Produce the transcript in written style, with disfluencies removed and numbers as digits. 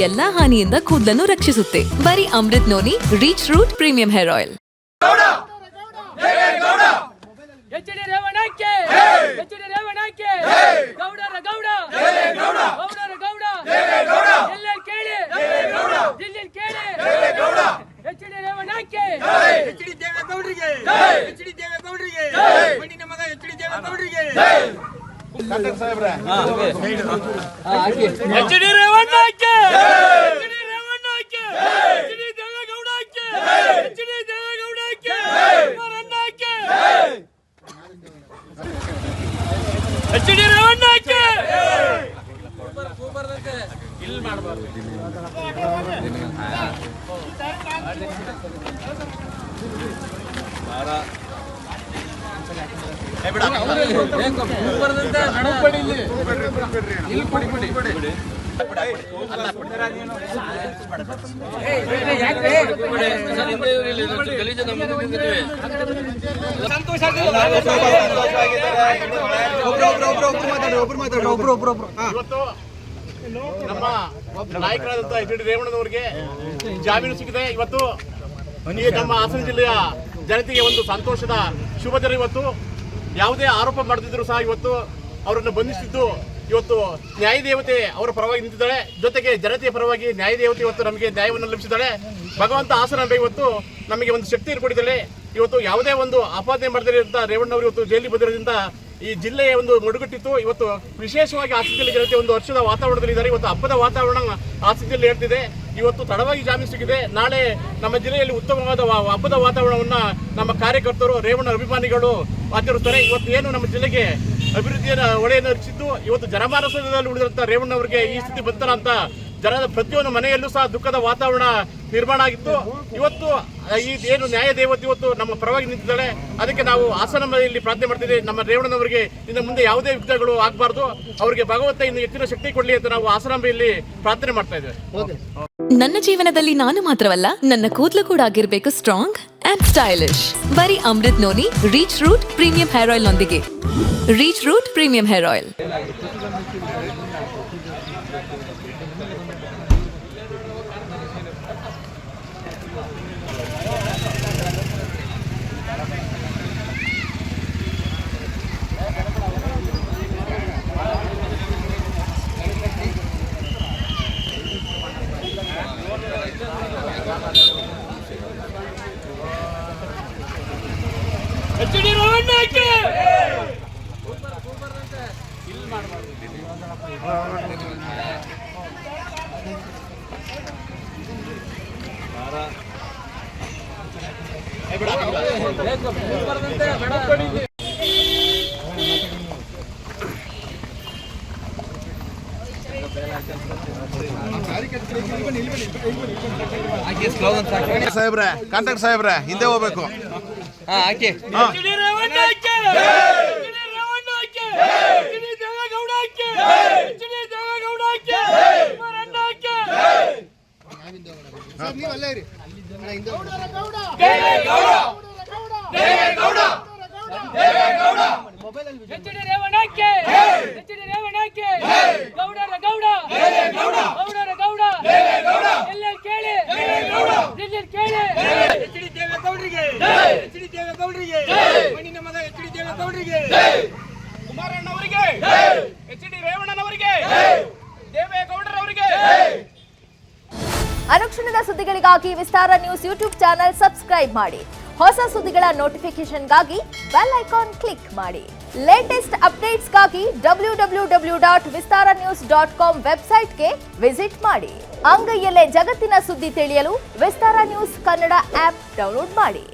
ಎಲ್ಲಾ ಹಾನಿಯಿಂದ ಕೂದಲನ್ನು ರಕ್ಷಿಸುತ್ತೆ. ಬರೀ Amrit noni reach root premium hair oil. ನಮ್ಮ ನಾಯಕರಾದಂತಹ ಎಚ್ ಡಿ ರೇವಣ್ಣನವರಿಗೆ ಜಾಮೀನು ಸಿಕ್ಕಿದೆ. ಇವತ್ತು ಈ ನಮ್ಮ ಹಾಸನ ಜಿಲ್ಲೆಯ ಜನತೆಗೆ ಒಂದು ಸಂತೋಷದ ಶುಭ ದಿನ. ಇವತ್ತು ಯಾವುದೇ ಆರೋಪ ಮಾಡದಿದ್ರು ಸಹ ಇವತ್ತು ಅವರನ್ನು ಬಂಧಿಸಿದ್ದು ಇವತ್ತು ನ್ಯಾಯದೇವತೆ ಅವರ ಪರವಾಗಿ ನಿಂತಿದ್ದಾಳೆ. ಜೊತೆಗೆ ಜನತೆಯ ಪರವಾಗಿ ನ್ಯಾಯದೇವತೆ ಇವತ್ತು ನಮಗೆ ನ್ಯಾಯವನ್ನು ಲಭಿಸಿದ್ದಾಳೆ. ಭಗವಂತ ಹಾಸನಾಂಬೆ ಇವತ್ತು ನಮಗೆ ಒಂದು ಶಕ್ತಿ ಕೊಟ್ಟಿದ್ದಾಳೆ. ಇವತ್ತು ಯಾವುದೇ ಒಂದು ಆಪಾದನೆ ಮಾಡದಿರಂತ ರೇವಣ್ಣವರು ಇವತ್ತು ಜೈಲಿಗೆ ಬಂದಿರೋದ್ರಿಂದ ಈ ಜಿಲ್ಲೆಯ ಒಂದು ಮಡುಗಟ್ಟಿತ್ತು. ಇವತ್ತು ವಿಶೇಷವಾಗಿ ಹಾಸನ ಜಿಲ್ಲೆ ಜನತೆ ಒಂದು ವರ್ಷದ ವಾತಾವರಣದಲ್ಲಿದ್ದಾರೆ. ಇವತ್ತು ಹಬ್ಬದ ವಾತಾವರಣ ಹಾಸನ ಜಿಲ್ಲೆ ಹೇಳ್ತಿದೆ. ಇವತ್ತು ತಡವಾಗಿ ಜಾಮೀನು ಸಿಕ್ಕಿದೆ. ನಾಳೆ ನಮ್ಮ ಜಿಲ್ಲೆಯಲ್ಲಿ ಉತ್ತಮವಾದ ಹಬ್ಬದ ವಾತಾವರಣವನ್ನ ನಮ್ಮ ಕಾರ್ಯಕರ್ತರು ರೇವಣ್ಣ ಅಭಿಮಾನಿಗಳು ಆಚರಿಸ್ತಾರೆ. ಇವತ್ತು ಏನು ನಮ್ಮ ಜಿಲ್ಲೆಗೆ ಅಭಿವೃದ್ಧಿಯ ಒಳೆಯನ್ನು ಹರಿಸಿದ್ದು ಇವತ್ತು ಜನಮಾನಸದಲ್ಲಿ ಉಳಿದಂತ ರೇವಣ್ಣವರಿಗೆ ಈ ಸ್ಥಿತಿ ಬಂತರ ಅಂತ ಜನರ ಪ್ರತಿಯೊಂದು ಮನೆಯಲ್ಲೂ ಸಹ ದುಃಖದ ವಾತಾವರಣ ನಿರ್ಮಾಣ ಆಗಿತ್ತು. ಇವತ್ತು ಈ ಏನು ನ್ಯಾಯ ದೇವತೆ ಇವತ್ತು ನಮ್ಮ ಪರವಾಗಿ ನಿಂತಿದ್ದಾಳೆ. ಅದಕ್ಕೆ ನಾವು ಹಾಸನದಲ್ಲಿ ಪ್ರಾರ್ಥನೆ ಮಾಡ್ತಿದ್ದೇವೆ. ನಮ್ಮ ರೇವಣ್ಣನವರಿಗೆ ಇನ್ನು ಮುಂದೆ ಯಾವುದೇ ವಿಘ್ನಗಳು ಆಗಬಾರ್ದು, ಅವರಿಗೆ ಭಗವಂತ ಇನ್ನು ಹೆಚ್ಚಿನ ಶಕ್ತಿ ಕೊಡಲಿ ಅಂತ ನಾವು ಹಾಸನಾಂಬೆಯಲ್ಲಿ ಪ್ರಾರ್ಥನೆ ಮಾಡ್ತಾ ಇದ್ದೇವೆ. ನನ್ನ ಜೀವನದಲ್ಲಿ ನಾನು ಮಾತ್ರವಲ್ಲ, ನನ್ನ ಕೂದಲು ಕೂಡ ಆಗಿರ್ಬೇಕು ಸ್ಟ್ರಾಂಗ್ ಅಂಡ್ ಸ್ಟೈಲಿಶ್. ಬರೀ Amrit noni reach root premium hair oil ನೊಂದಿಗೆ. Reach root premium hair oil. ಸಾಹೇಬ್ರೆ, ಕಾಂಟ್ರಾಕ್ಟ್ ಸಾಹೇಬ್ರೆ, ಹಿಂದೆ ಹೋಗ್ಬೇಕು. ಕುಮಾರಣ್ಣವರಿಗೆ, ಎಚ್ ಡಿ ರೇವಣ್ಣನವರಿಗೆ, ದೇವೇಗೌಡರವರಿಗೆ. ಅನುಕ್ಷಣದ ಸುದ್ದಿಗಳಿಗಾಗಿ Vistara news YouTube channel subscribe ಮಾಡಿ. ಹೊಸ ಸುದ್ದಿಗಳ ನೋಟಿಫಿಕೇಶನ್ಗಾಗಿ ಬೆಲ್ ಐಕಾನ್ ಕ್ಲಿಕ್ ಮಾಡಿ. ಲೇಟೆಸ್ಟ್ ಅಪ್ಡೇಟ್ಸ್ಗಾಗಿ www.vistaranews.com ವೆಬ್ಸೈಟ್ಗೆ ವಿಸಿಟ್ ಮಾಡಿ. ಅಂಗೈಯಲ್ಲೇ ಜಗತ್ತಿನ ಸುದ್ದಿ ತಿಳಿಯಲು Vistara news Kannada app download ಮಾಡಿ.